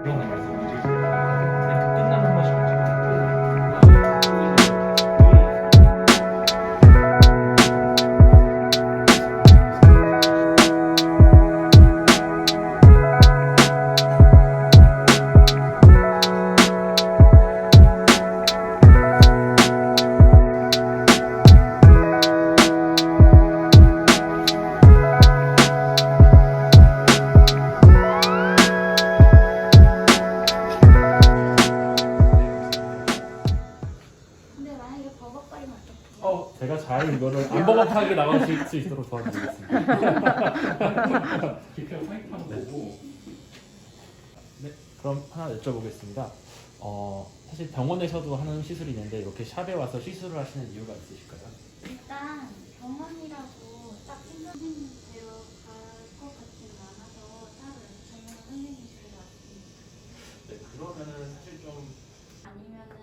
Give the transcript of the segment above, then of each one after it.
그런 거 말씀해 주실 수 있어요? 네, 끝나면 한 번씩 여쭤볼게요. 근데 만약에 버벅거리면 어떡해요? 제가 잘 이거를 안 버벅하게 나가실 수 있도록 도와드리겠습니다. 기표 타입하는 거고. 네, 그럼 하나 여쭤보겠습니다. 사실 병원에서도 하는 시술이 있는데 이렇게 샵에 와서 시술을 하시는 이유가 있으실까요? 일단 병원이라고 딱 생각되어 갈것 같지는 않아서 따로 전문 선생님들이 왔습니다. 네, 그러면은 사실 좀 아니면은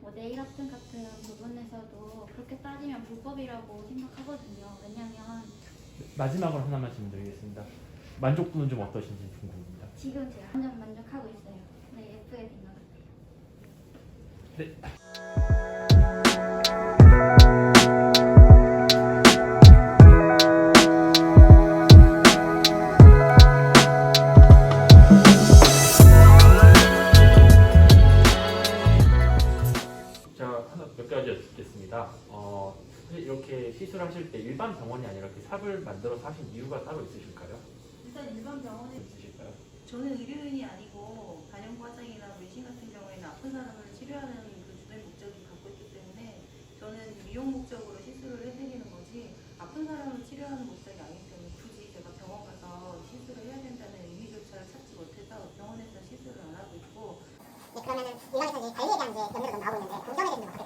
뭐 네일 아트 같은 부분에서도 그렇게 따지면 불법이라고 생각하거든요. 왜냐면 마지막으로 하나만 질문드리겠습니다. 만족도는 좀 어떠신지 궁금합니다. 지금 제가 완전 만족하고 있어요. 네, 예쁘게 된 것 같아요. 네. 자, 하나 몇 가지 여쭙겠습니다. 사실 이렇게 시술하실 때 일반 병원이 아니라 이렇게 삽을 만들어서 하신 이유가 따로 있으실까요? 일단 일반 병원에 있으실까요? 저는 의료인이 아니고 간염과장이나 문신 같은 경우에는 아픈 사람을 치료하는 그 주된 목적이 갖고 있기 때문에 저는 미용 목적으로 시술을 해드리는 거지 아픈 사람을 치료하는 목적이 아니기 때문에 굳이 제가 병원 가서 시술을 해야 된다는 의미조차 찾지 못해서 병원에서 시술을 안 하고 있고. 네, 그러면은 일각에서 이제 관리에 대한 이제 염려가 좀 나오고 있는데 동정에 대해서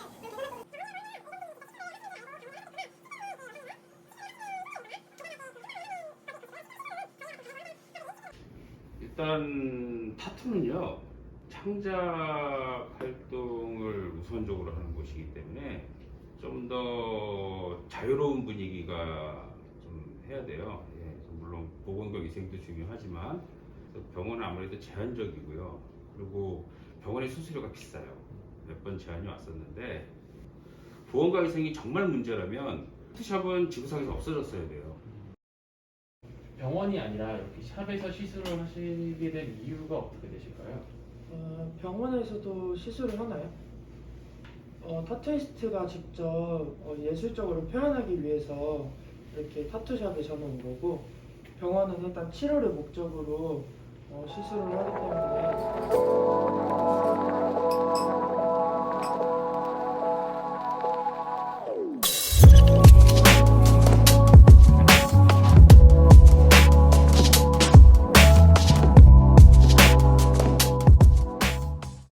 어떻게 생각하세요? 일단 타투는요 창작 활동을 우선적으로 하는 곳이기 때문에 좀 더 자유로운 분위기가 좀 해야 돼요. 예, 물론 보건과 위생도 중요하지만 병원은 아무래도 제한적이고요. 그리고 병원의 수수료가 비싸요. 몇 번 제안이 왔었는데 보건과 위생이 정말 문제라면 타투샵은 지구상에서 없어졌어야 돼요. 병원이 아니라 이렇게 샵에서 시술을 하시게 된 이유가 어떻게 되실까요? 병원에서도 시술을 하나요? 타투이스트가 직접 예술적으로 표현하기 위해서 이렇게 타투샵에 저는 온 거고 병원은 일단 치료를 목적으로 시술을 하기 때문에